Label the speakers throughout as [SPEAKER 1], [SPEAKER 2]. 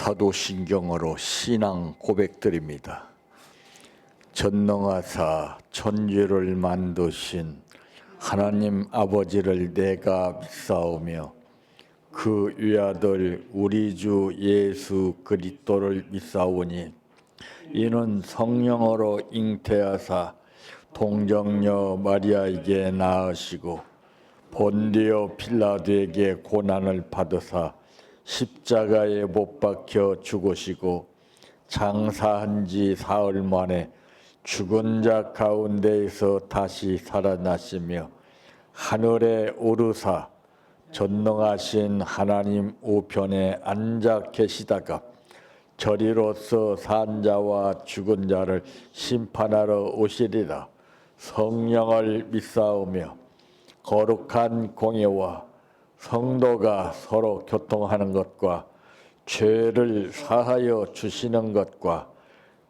[SPEAKER 1] 사도신경으로 신앙 고백드립니다. 전능하사 천지를 만드신 하나님 아버지를 내가 믿사오며 그 위아들 우리 주 예수 그리스도를 믿사오니 이는 성령으로 잉태하사 동정녀 마리아에게 낳으시고 본디오 필라도에게 고난을 받으사 십자가에 못 박혀 죽으시고 장사한 지 사흘 만에 죽은 자 가운데에서 다시 살아나시며 하늘에 오르사 전능하신 하나님 우편에 앉아 계시다가 저리로서 산 자와 죽은 자를 심판하러 오시리라. 성령을 믿사오며 거룩한 공예와 성도가 서로 교통하는 것과 죄를 사하여 주시는 것과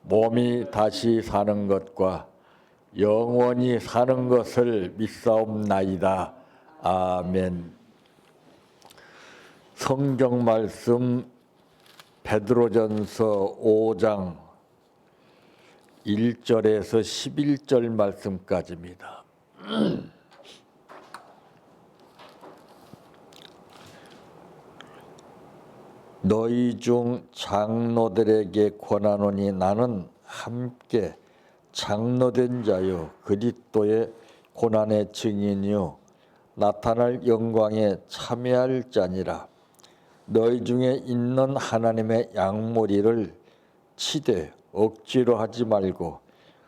[SPEAKER 1] 몸이 다시 사는 것과 영원히 사는 것을 믿사옵나이다. 아멘. 성경 말씀 베드로전서 5장 1절에서 11절 말씀까지입니다. 너희 중 장로들에게 권하노니 나는 함께 장로된 자요 그리스도의 고난의 증인이요 나타날 영광에 참여할 자니라. 너희 중에 있는 하나님의 양무리를 치되 억지로 하지 말고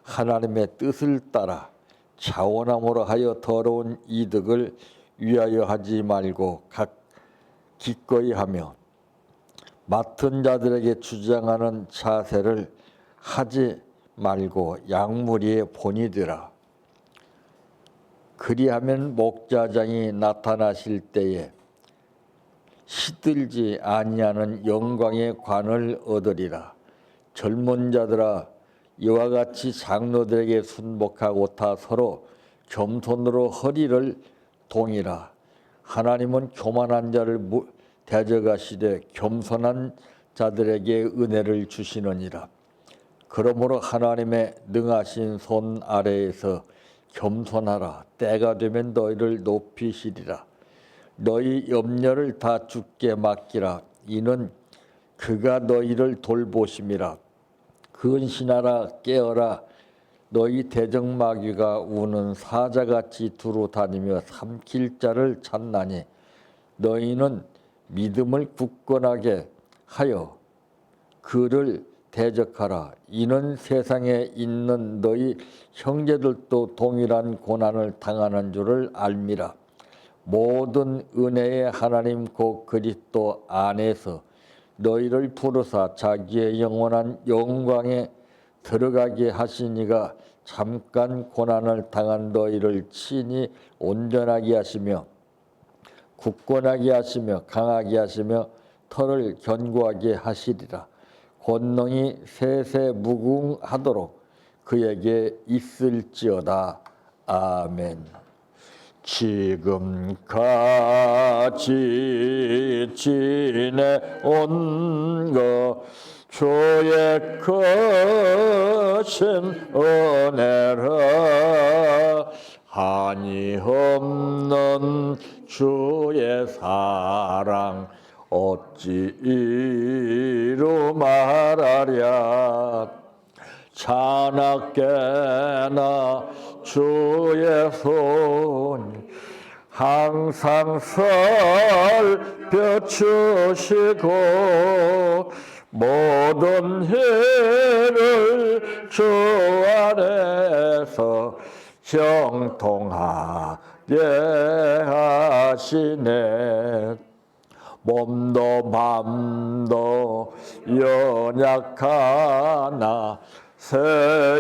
[SPEAKER 1] 하나님의 뜻을 따라 자원함으로 하여 더러운 이득을 위하여 하지 말고 각 기꺼이 하며 맡은 자들에게 주장하는 자세를 하지 말고 양무리의 본이 되라. 그리하면 목자장이 나타나실 때에 시들지 아니하는 영광의 관을 얻으리라. 젊은 자들아 이와 같이 장로들에게 순복하고 다 서로 겸손으로 허리를 동이라. 하나님은 교만한 자를 대적하시되 겸손한 자들에게 은혜를 주시느니라. 그러므로 하나님의 능하신 손 아래에서 겸손하라. 때가 되면 너희를 높이시리라. 너희 염려를 다 주께 맡기라. 이는 그가 너희를 돌보심이라. 근신하라 깨어라. 너희 대적마귀가 우는 사자같이 두루 다니며 삼킬 자를 찾나니 너희는 믿음을 굳건하게 하여 그를 대적하라. 이는 세상에 있는 너희 형제들도 동일한 고난을 당하는 줄을 알미라. 모든 은혜의 하나님 곧 그리스도 안에서 너희를 부르사 자기의 영원한 영광에 들어가게 하시니가 잠깐 고난을 당한 너희를 친히 온전하게 하시며 굳건하게 하시며 강하게 하시며 털을 견고하게 하시리라. 권능이 세세 무궁하도록 그에게 있을지어다. 아멘. 지금까지 지내온 것 주의 크신 은혜라. 한이 없는 주의 사랑 어찌 이루 말하랴. 자나깨나 주의 손 항상 살펴주시고 모든 일을 주 안에서 형통하게 하시네. 몸도 맘도 연약하나 새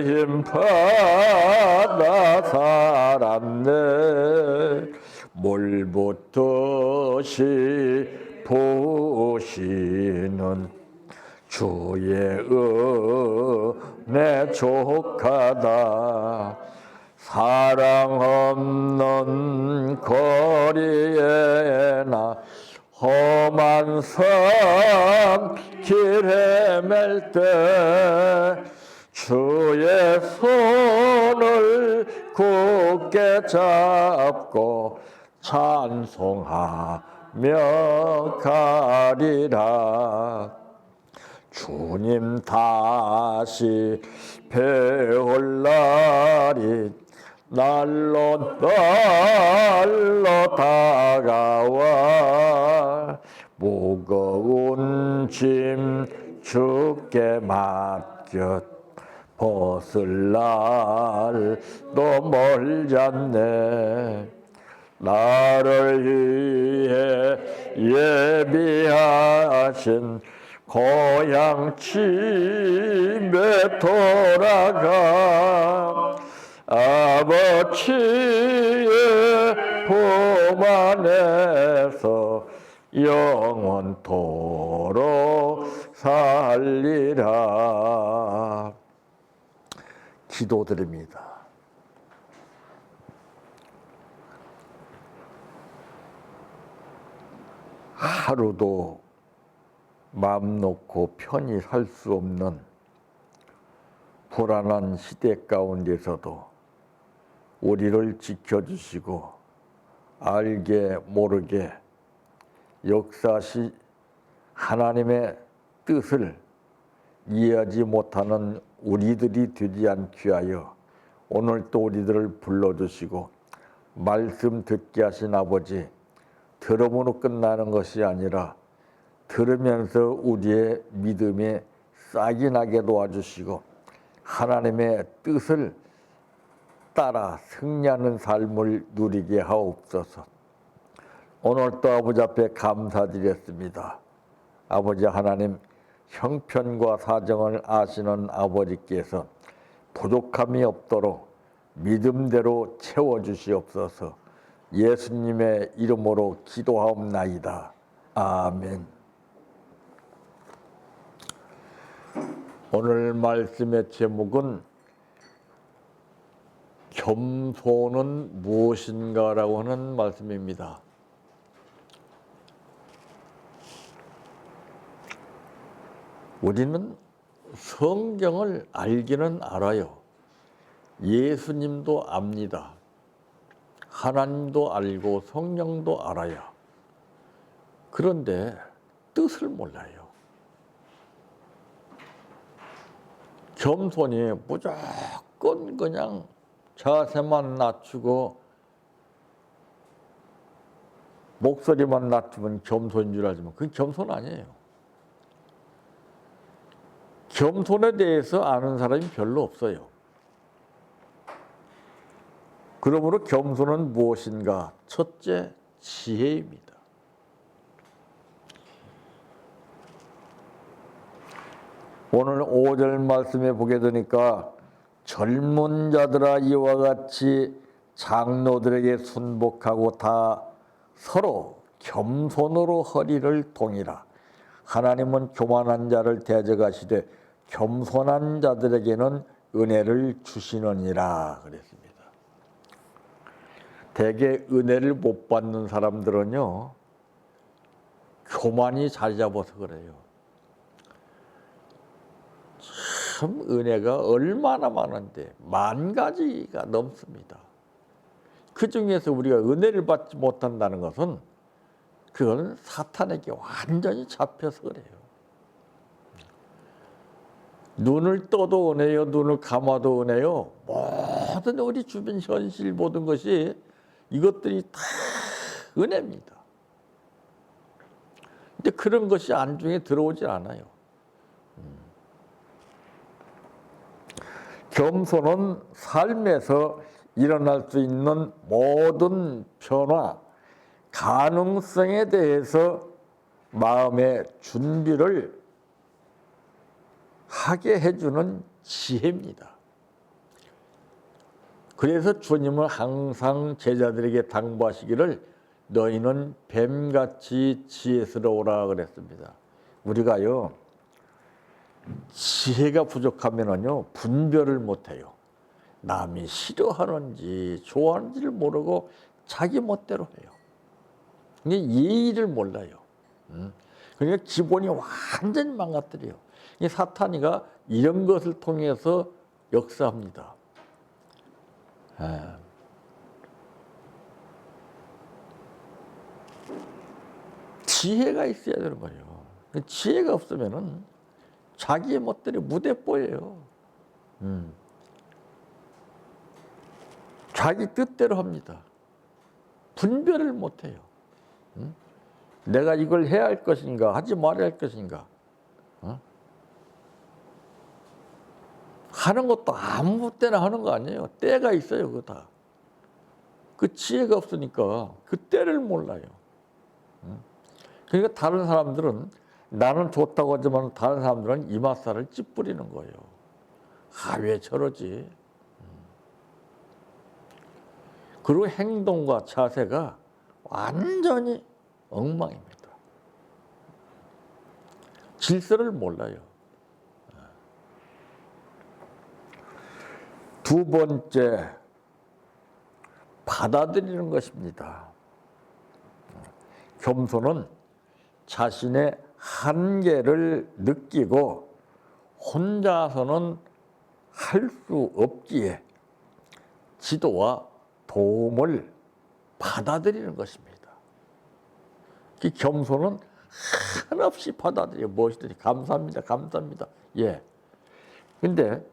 [SPEAKER 1] 힘 받아 살았네. 물붓듯이 부으시는 주의 은혜 족하다. 사랑 없는 거리에 나 험한 삶 길 헤맬 때 주의 손을 굳게 잡고 찬송하며 가리라. 주님 다시 배울 날이 날로 다가와 무거운 짐 주께 맡겨 벗을 날도 멀지 않네. 나를 위해 예비하신 고향 집에 돌아가 아버지의 품 안에서 영원토록 살리라. 기도드립니다. 하루도 마음 놓고 편히 살 수 없는 불안한 시대 가운데서도 우리를 지켜주시고 알게 모르게 역사시 하나님의 뜻을 이해하지 못하는 우리들이 되지 않게 하여 오늘 또 우리들을 불러주시고 말씀 듣게 하신 아버지, 들음으로 끝나는 것이 아니라 들으면서 우리의 믿음에 싹이 나게 도와주시고 하나님의 뜻을 따라 승리하는 삶을 누리게 하옵소서. 오늘도 아버지 앞에 감사드렸습니다. 아버지 하나님, 형편과 사정을 아시는 아버지께서 부족함이 없도록 믿음대로 채워주시옵소서. 예수님의 이름으로 기도하옵나이다. 아멘. 오늘 말씀의 제목은 겸손은 무엇인가라고 하는 말씀입니다. 우리는 성경을 알기는 알아요. 예수님도 압니다. 하나님도 알고 성령도 알아요. 그런데 뜻을 몰라요. 겸손이 무조건 그냥 자세만 낮추고 목소리만 낮추면 겸손인 줄 알지만 그게 겸손 아니에요. 겸손에 대해서 아는 사람이 별로 없어요. 그러므로 겸손은 무엇인가? 첫째, 지혜입니다. 오늘 5절 말씀에 보게 되니까 젊은 자들아 이와 같이 장로들에게 순복하고 다 서로 겸손으로 허리를 동이라. 하나님은 교만한 자를 대적하시되 겸손한 자들에게는 은혜를 주시느니라 그랬습니다. 대개 은혜를 못 받는 사람들은요, 교만이 자리 잡아서 그래요. 참 은혜가 얼마나 많은데 10,000가지가 넘습니다. 그 중에서 우리가 은혜를 받지 못한다는 것은 그건 사탄에게 완전히 잡혀서 그래요. 눈을 떠도 은혜요, 눈을 감아도 은혜요. 모든 우리 주변 현실 모든 것이 이것들이 다 은혜입니다. 근데 그런 것이 안중에 들어오질 않아요. 겸손은 삶에서 일어날 수 있는 모든 변화, 가능성에 대해서 마음의 준비를 하게 해주는 지혜입니다. 그래서 주님은 항상 제자들에게 당부하시기를 너희는 뱀같이 지혜스러우라 그랬습니다. 우리가요, 지혜가 부족하면은요, 분별을 못해요. 남이 싫어하는지 좋아하는지를 모르고 자기 멋대로 해요. 이게 예의를 몰라요. 그러니까 기본이 완전히 망가뜨려요. 이 사탄이가 이런 것을 통해서 역사합니다. 지혜가 있어야 되는 거예요. 지혜가 없으면은 자기의 멋대로 무대뽀예요. 자기 뜻대로 합니다. 분별을 못해요. 내가 이걸 해야 할 것인가 하지 말아야 할 것인가 하는 것도 아무 때나 하는 거 아니에요. 때가 있어요. 그거 다. 그 지혜가 없으니까 그 때를 몰라요. 그러니까 다른 사람들은 나는 좋다고 하지만 다른 사람들은 이맛살을 찌푸리는 거예요. 아, 왜 저러지? 그리고 행동과 자세가 완전히 엉망입니다. 질서를 몰라요. 두 번째, 받아들이는 것입니다. 겸손은 자신의 한계를 느끼고 혼자서는 할 수 없기에 지도와 도움을 받아들이는 것입니다. 이 겸손은 한없이 받아들여 무엇이든지 감사합니다, 감사합니다. 예. 근데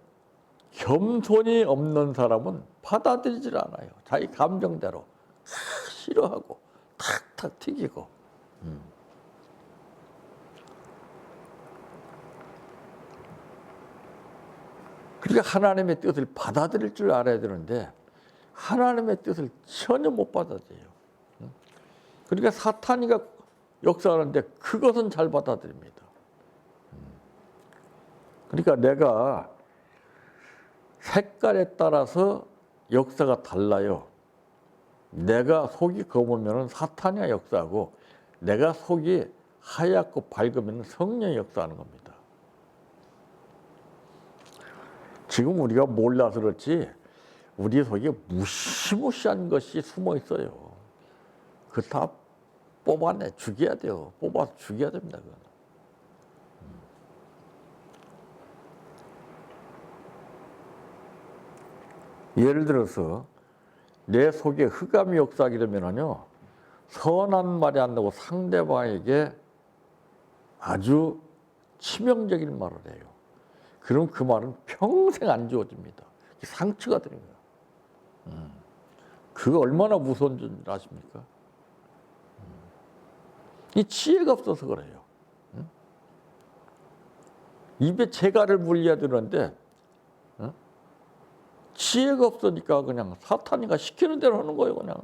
[SPEAKER 1] 겸손이 없는 사람은 받아들이질 않아요. 자기 감정대로 싫어하고 탁탁 튀기고. 그러니까 하나님의 뜻을 받아들일 줄 알아야 되는데 하나님의 뜻을 전혀 못 받아들여요. 그러니까 사탄이가 역사하는데 그것은 잘 받아들입니다. 그러니까 내가 색깔에 따라서 역사가 달라요. 내가 속이 검으면 사탄이 역사하고 내가 속이 하얗고 밝으면 성령이 역사하는 겁니다. 지금 우리가 몰라서 그렇지 우리 속에 무시무시한 것이 숨어 있어요. 그 다 뽑아내 죽여야 돼요. 뽑아서 죽여야 됩니다. 그건. 예를 들어서 내 속에 흑암이 역사하게 되면요 선한 말이 안 나고 상대방에게 아주 치명적인 말을 해요. 그럼 그 말은 평생 안 지워집니다. 상처가 되는 거예요. 그거 얼마나 무서운 줄 아십니까? 이 지혜가 없어서 그래요. 입에 재갈을 물려야 되는데 지혜가 없으니까 그냥 사탄이가 시키는 대로 하는 거예요. 그냥.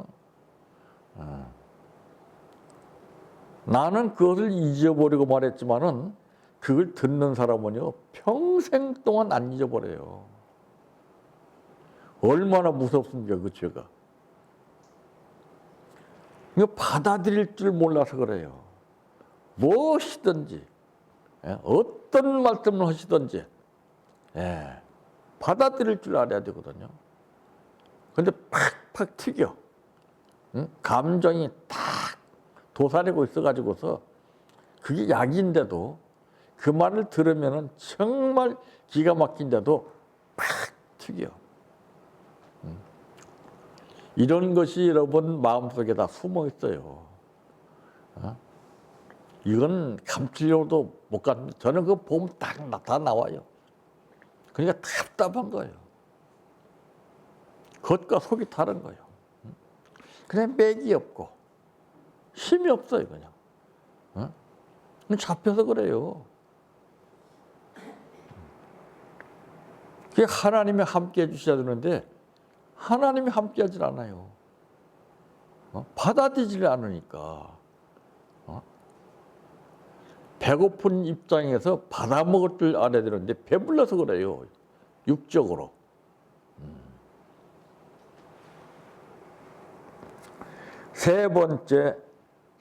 [SPEAKER 1] 나는 그것을 잊어버리고 말했지만은 그걸 듣는 사람은요 평생 동안 안 잊어버려요. 얼마나 무섭습니까 그 죄가. 이거 받아들일 줄 몰라서 그래요. 무엇이든지 어떤 말씀을 하시든지 받아들일 줄 알아야 되거든요. 근데 팍팍 튀겨. 감정이 탁 도사리고 있어가지고서 그게 약인데도 그 말을 들으면은 정말 기가 막힌데도 팍 튀겨. 이런 것이 여러분 마음속에 다 숨어 있어요. 이건 감추려도 못 감춥니다. 저는 그거 보면 다 나와요. 그러니까 답답한 거예요. 겉과 속이 다른 거예요. 그냥 맥이 없고 힘이 없어요. 그냥. 잡혀서 그래요. 그게 하나님이 함께 해주셔야 되는데 하나님이 함께 하질 않아요. 받아들이질 않으니까. 배고픈 입장에서 받아먹을 줄 알아야 되는데 배불러서 그래요. 육적으로. 세 번째,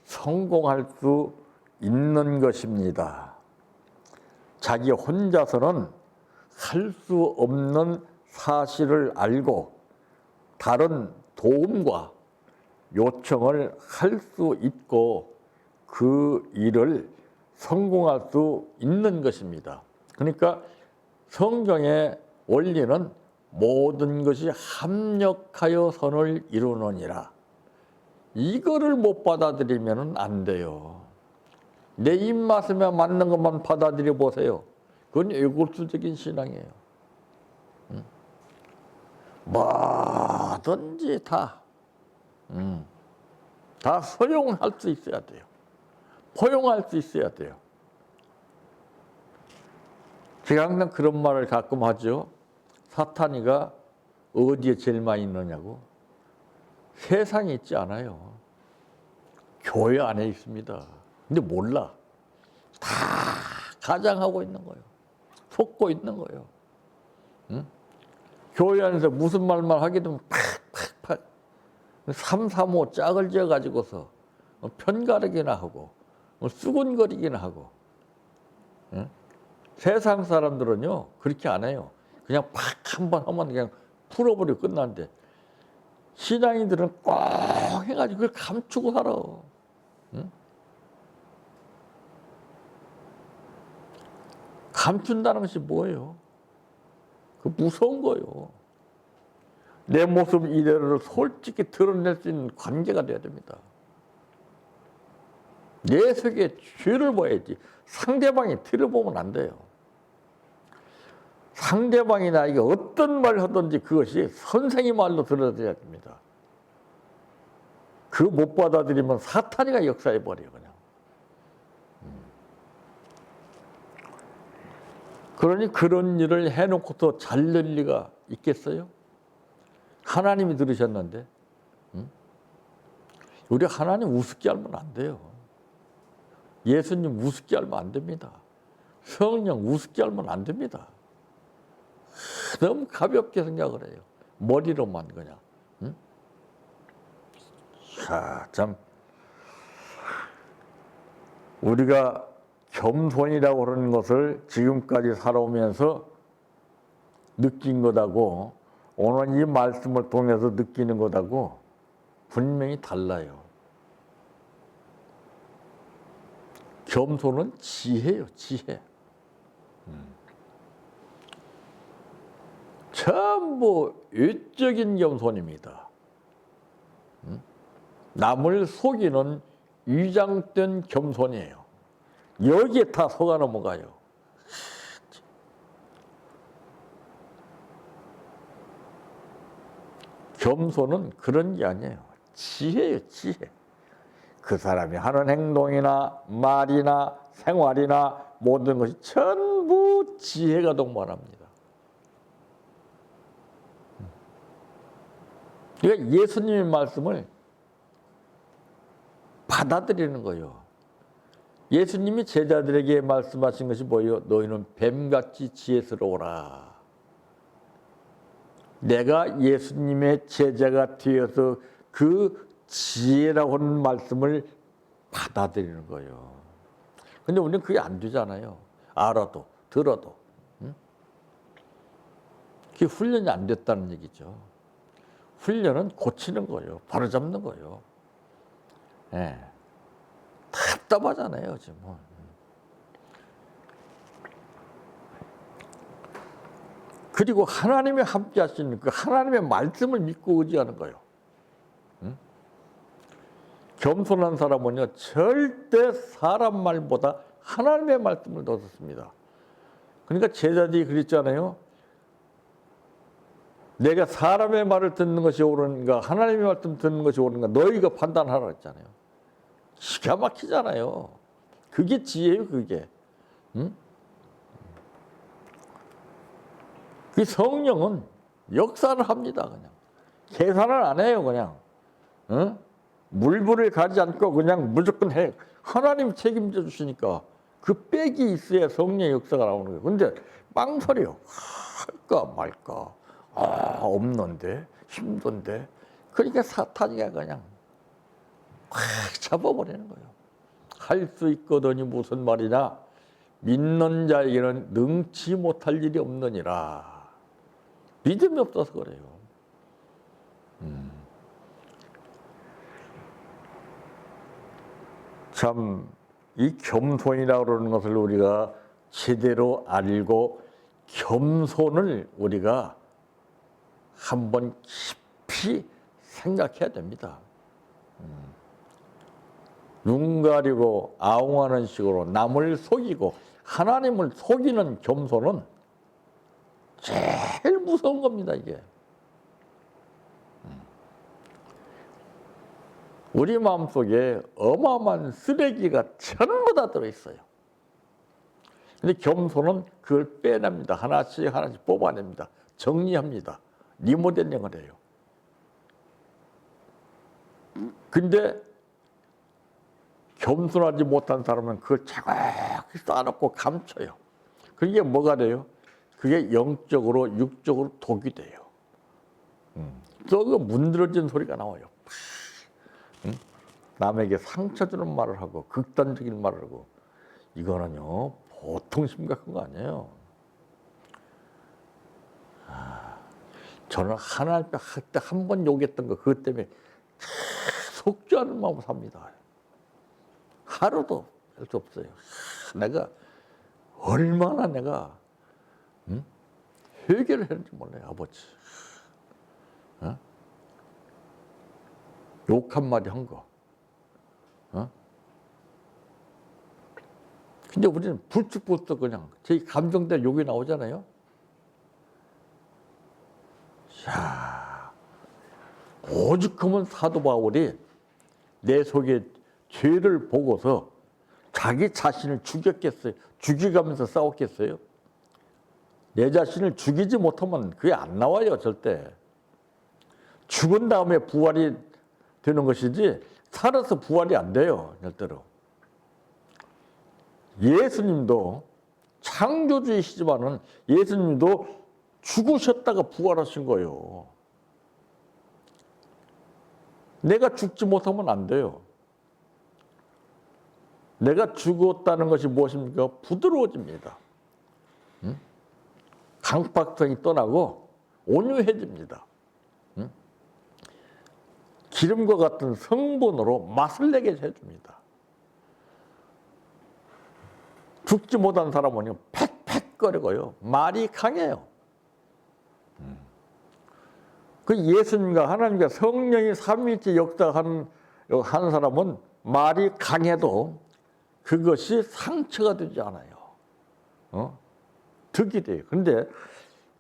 [SPEAKER 1] 성공할 수 있는 것입니다. 자기 혼자서는 할 수 없는 사실을 알고 다른 도움과 요청을 할 수 있고 그 일을 성공할 수 있는 것입니다. 그러니까 성경의 원리는 모든 것이 합력하여 선을 이루느니라. 이거를 못 받아들이면 안 돼요. 내 입맛에 맞는 것만 받아들여 보세요. 그건 애골수적인 신앙이에요. 뭐든지 다 소용할 수 있어야 돼요. 포용할 수 있어야 돼요. 제가 항상 그런 말을 가끔 하죠. 사탄이가 어디에 제일 많이 있느냐고. 세상에 있지 않아요. 교회 안에 있습니다. 근데 몰라. 다 가장하고 있는 거예요. 속고 있는 거예요. 응? 교회 안에서 무슨 말만 하게 되면 팍팍팍 335 짝을 지어가지고서 편가르기나 하고 수군거리기나 하고. 응? 세상 사람들은요 그렇게 안 해요. 그냥 팍 한 번 하면 그냥 풀어버리고 끝나는데 신앙인들은 꼭 해가지고 그걸 감추고 살아. 응? 감춘다는 것이 뭐예요? 그 무서운 거예요. 내 모습 이대로를 솔직히 드러낼 수 있는 관계가 돼야 됩니다. 내 속에 죄를 봐야지 상대방이 들여보면 안 돼요. 상대방이 나에게 어떤 말을 하든지 그것이 선생의 말로 들어야 됩니다. 그거 못 받아들이면 사탄이가 역사해버려요 그냥. 그러니 그런 일을 해놓고서 잘 될 리가 있겠어요? 하나님이 들으셨는데. 우리 하나님 우습게 알면 안 돼요. 예수님 우습게 알면 안 됩니다. 성령 우습게 알면 안 됩니다. 너무 가볍게 생각을 해요. 머리로만 그냥. 응? 자, 참 우리가 겸손이라고 그러는 것을 지금까지 살아오면서 느낀 것하고 오늘 이 말씀을 통해서 느끼는 것하고 분명히 달라요. 겸손은 지혜예요, 지혜. 전부 외적인 겸손입니다. 남을 속이는 위장된 겸손이에요. 여기에 다 속아 넘어가요. 겸손은 그런 게 아니에요. 지혜예요, 지혜. 그 사람이 하는 행동이나 말이나 생활이나 모든 것이 전부 지혜가 동반합니다. 그러니까 예수님의 말씀을 받아들이는 거예요. 예수님이 제자들에게 말씀하신 것이 뭐예요? 너희는 뱀같이 지혜스러워라. 내가 예수님의 제자가 되어서 그 지혜라고 하는 말씀을 받아들이는 거예요. 근데 우리는 그게 안 되잖아요. 알아도 들어도. 응? 그게 훈련이 안 됐다는 얘기죠. 훈련은 고치는 거예요. 바로잡는 거예요. 예. 답답하잖아요, 지금. 그리고 하나님이 함께 하시는 그 하나님의 말씀을 믿고 의지하는 거예요. 응? 겸손한 사람은요, 절대 사람 말보다 하나님의 말씀을 더 듣습니다. 그러니까 제자들이 그랬잖아요. 내가 사람의 말을 듣는 것이 옳은가, 하나님의 말씀 듣는 것이 옳은가, 너희가 판단하라 했잖아요. 기가 막히잖아요. 그게 지혜예요, 그게. 응? 그 성령은 역사를 합니다, 그냥. 계산을 안 해요, 그냥. 응? 물불을 가리지 않고 그냥 무조건 해. 하나님 책임져 주시니까 그 빽이 있어야 성령의 역사가 나오는 거예요. 근데 망설여. 할까 말까. 아, 없는데, 힘든데. 그러니까 사탄이가 그냥 확 잡아버리는 거예요. 할 수 있거든이 무슨 말이냐. 믿는 자에게는 능치 못할 일이 없느니라. 믿음이 없어서 그래요. 참 이 겸손이라고 그러는 것을 우리가 제대로 알고 겸손을 우리가 한번 깊이 생각해야 됩니다. 눈 가리고 아웅하는 식으로 남을 속이고 하나님을 속이는 겸손은 제일 무서운 겁니다, 이게. 우리 마음속에 어마어마한 쓰레기가 천거 다 들어있어요. 근데 겸손은 그걸 빼냅니다. 하나씩 하나씩 뽑아냅니다. 정리합니다. 리모델링을 해요. 근데 겸손하지 못한 사람은 그걸 차곡히 쌓아놓고 감춰요. 그게 뭐가 돼요? 그게 영적으로 육적으로 독이 돼요. 썩어 문드러진 소리가 나와요. 남에게 상처 주는 말을 하고 극단적인 말을 하고 이거는요 보통 심각한 거 아니에요. 저는 하나님 앞에 한 번 욕했던 거 그것 때문에 속죄하는 마음으로 삽니다. 하루도 할 수 없어요. 내가 얼마나 내가 회개를 했는지 몰라요, 아버지. 욕 한마디 한 거. 근데 우리는 불쑥불쑥 그냥 제 감정대로 욕이 나오잖아요. 자, 오죽하면 사도 바울이 내 속에 죄를 보고서 자기 자신을 죽였겠어요? 죽여가면서 싸웠겠어요? 내 자신을 죽이지 못하면 그게 안 나와요, 절대. 죽은 다음에 부활이 되는 것이지 살아서 부활이 안 돼요, 절대로. 예수님도 창조주이시지만은 예수님도 죽으셨다가 부활하신 거예요. 내가 죽지 못하면 안 돼요. 내가 죽었다는 것이 무엇입니까? 부드러워집니다. 강박성이 떠나고 온유해집니다. 기름과 같은 성분으로 맛을 내게 해줍니다. 죽지 못한 사람은요, 팩팩거리고요, 말이 강해요. 그 예수님과 하나님과 성령이 삼위일체 역사하는 한 사람은 말이 강해도 그것이 상처가 되지 않아요. 득이 돼요. 그런데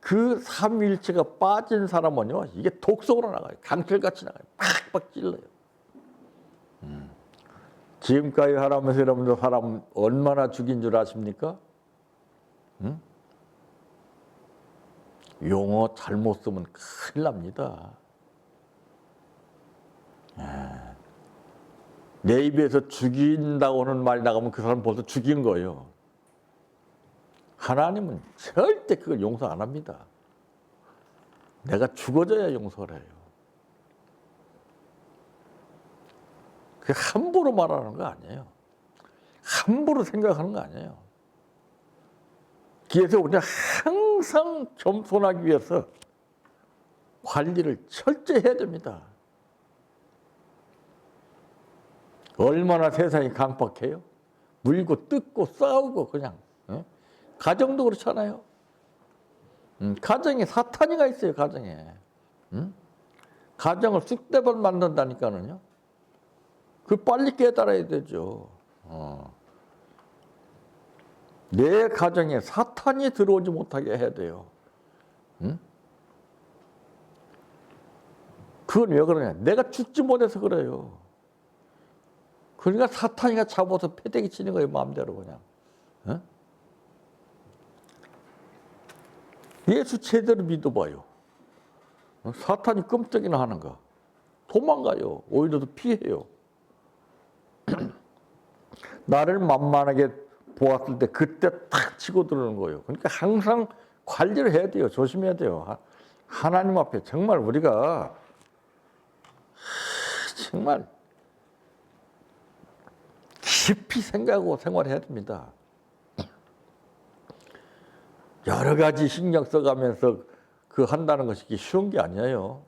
[SPEAKER 1] 그 삼위일체가 빠진 사람은요, 이게 독성으로 나가요. 강철같이 나가요. 팍팍 찔러요. 지금까지 하라면서 여러분들 사람 얼마나 죽인 줄 아십니까? 용어 잘못 쓰면 큰일 납니다. 내 입에서 죽인다고 하는 말 나가면 그 사람 벌써 죽인 거예요. 하나님은 절대 그걸 용서 안 합니다. 내가 죽어져야 용서를 해요. 그게 함부로 말하는 거 아니에요. 함부로 생각하는 거 아니에요. 그래서 우리는 항상 겸손하기 위해서 관리를 철저히 해야 됩니다. 얼마나 세상이 강박해요? 물고 뜯고 싸우고 그냥. 가정도 그렇잖아요. 가정에 사탄이가 있어요, 가정에. 가정을 쑥대밭 만든다니까는요. 그 빨리 깨달아야 되죠. 내 가정에 사탄이 들어오지 못하게 해야 돼요. 그건 왜 그러냐? 내가 죽지 못해서 그래요. 그러니까 사탄이가 잡아서 패대기 치는 거예요, 마음대로 그냥. 예수 제대로 믿어봐요. 사탄이 끔찍이나 하는가? 도망가요. 오히려 더 피해요. 나를 만만하게 보았을 때 그때 탁 치고 들어오는 거예요. 그러니까 항상 관리를 해야 돼요. 조심해야 돼요. 하나님 앞에 정말 우리가 정말 깊이 생각하고 생활해야 됩니다. 여러 가지 신경 써가면서 그 한다는 것이 쉬운 게 아니에요.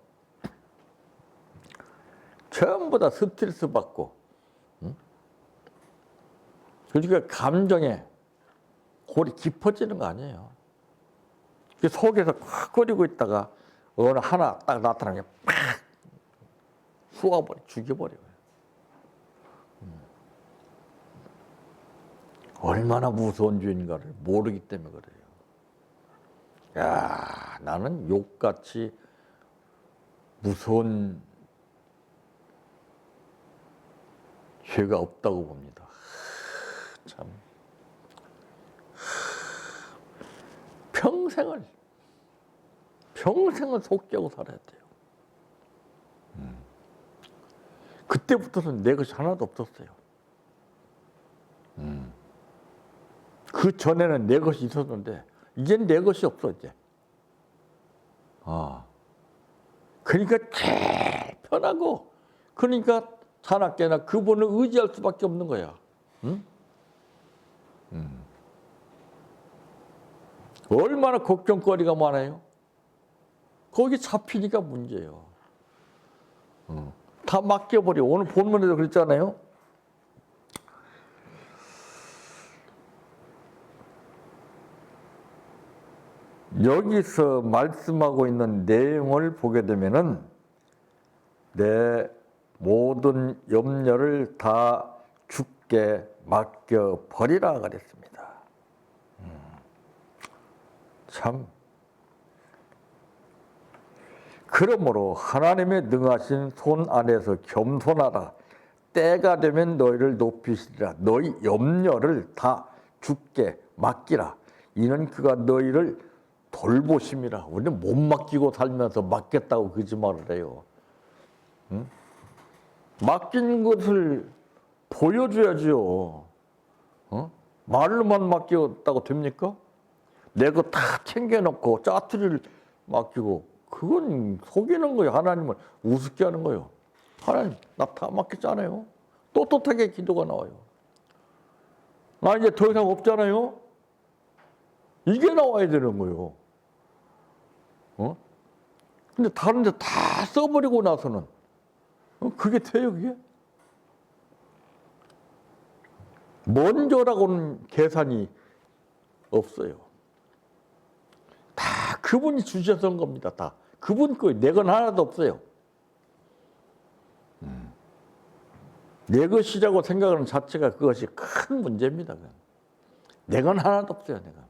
[SPEAKER 1] 전부 다 스트레스 받고 그러니까 감정에 골이 깊어지는 거 아니에요. 그 속에서 콱 끓이고 있다가 어느 하나 딱 나타나면 팍 쏘아버려, 죽여버려요. 얼마나 무서운 죄인가를 모르기 때문에 그래요. 야, 나는 욕같이 무서운 죄가 없다고 봅니다. 참. 평생을 속죄하고 살아야 돼요. 그때부터는 내 것이 하나도 없었어요. 그 전에는 내 것이 있었는데 이젠 내 것이 없어 이제. 그러니까 제일 편하고, 그러니까 자나깨나 그분을 의지할 수밖에 없는 거야. 응? 얼마나 걱정거리가 많아요. 거기 잡히니까 문제예요. 다 맡겨버려. 오늘 본문에도 그랬잖아요. 여기서 말씀하고 있는 내용을 보게 되면은 내 모든 염려를 다 주께 맡겨 버리라 그랬습니다. 참. 그러므로 하나님의 능하신 손 안에서 겸손하라. 때가 되면 너희를 높이시리라. 너희 염려를 다 주께 맡기라. 이는 그가 너희를 돌보심이라. 우리는 못 맡기고 살면서 맡겠다고 거짓말을 해요. 응? 맡긴 것을 보여줘야죠. 말로만 맡겼다고 됩니까? 내 거 다 챙겨놓고 짜투리를 맡기고, 그건 속이는 거예요. 하나님을 우습게 하는 거예요. 하나님, 나 다 맡겼잖아요. 떳떳하게 기도가 나와요. 나 이제 더 이상 없잖아요. 이게 나와야 되는 거예요. 근데 다른 데 다 써버리고 나서는 그게 돼요, 그게? 먼저라고는 계산이 없어요. 다 그분이 주셔서 한 겁니다. 다 그분 거예요. 내 건 하나도 없어요. 내 것이라고 생각하는 자체가 그것이 큰 문제입니다. 내 건 하나도 없어요. 내가.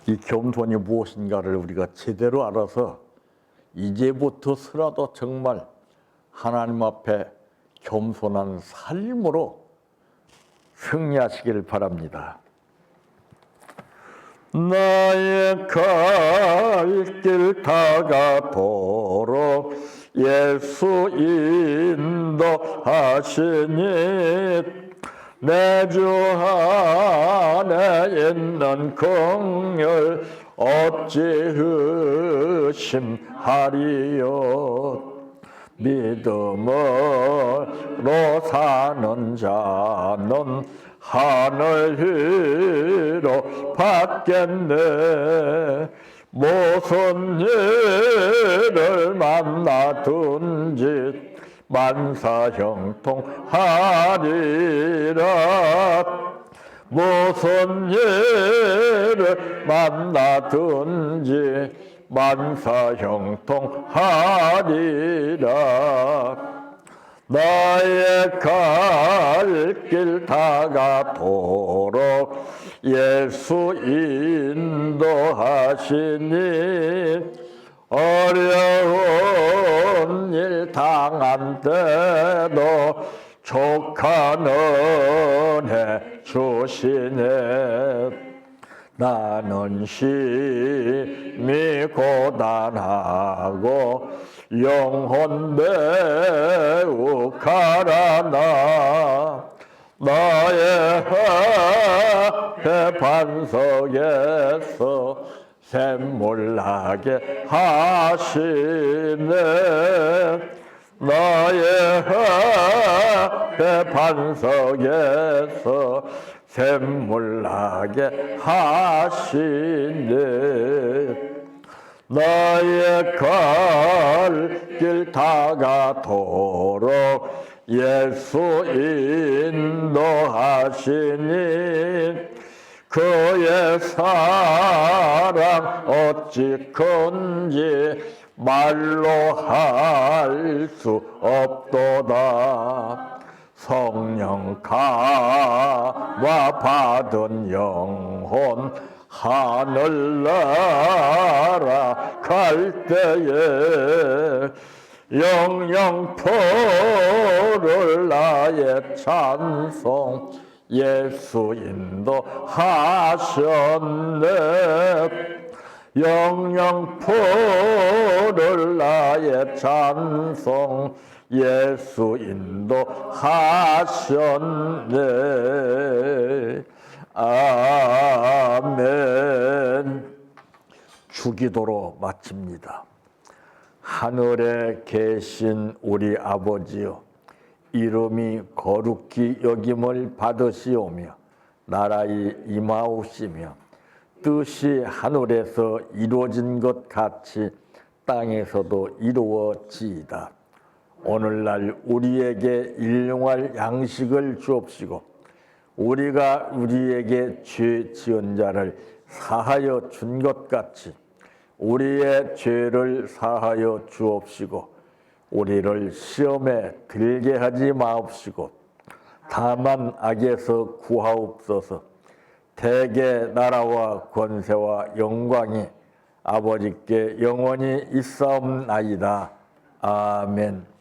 [SPEAKER 1] 이 겸손이 무엇인가를 우리가 제대로 알아서 이제부터서라도 정말 하나님 앞에 겸손한 삶으로 승리하시길 바랍니다. 나의 갈 길 다가도록 예수 인도하시니 내 주 안에 있는 긍휼 어찌 의심하리요. 믿음으로 사는 자는 하늘 위로 받겠네. 무슨 일을 만나든지 만사형통하리라. 무슨 일을 만나든지 만사형통하리라. 나의 갈 길 다가도록 예수 인도하시니 어려운 일 당한 때도 족한 은혜 주시네. 나는 심히 고단하고 영혼 매우 가라나. 나의 앞에 반석에서 샘물나게 하시네. 나의 앞에 반석에서 샘물나게 하시네. 나의 갈 길 다가도록 예수 인도하시니 그의 사랑 어찌 큰지 말로 할 수 없도다. 성령 감화 받은 영혼 하늘나라 갈 때에 영영 부를 나의 찬송 예수 인도하셨네. 영영 부를 나의 찬송 예수 인도하셨네. 아멘. 주기도로 마칩니다. 하늘에 계신 우리 아버지여, 이름이 거룩히 여김을 받으시오며 나라의 임하옵시며 뜻이 하늘에서 이루어진 것 같이 땅에서도 이루어지이다. 오늘날 우리에게 일용할 양식을 주옵시고 우리가 우리에게 죄 지은 자를 사하여 준 것 같이 우리의 죄를 사하여 주옵시고 우리를 시험에 들게 하지 마옵시고 다만 악에서 구하옵소서. 대개 나라와 권세와 영광이 아버지께 영원히 있사옵나이다. 아멘.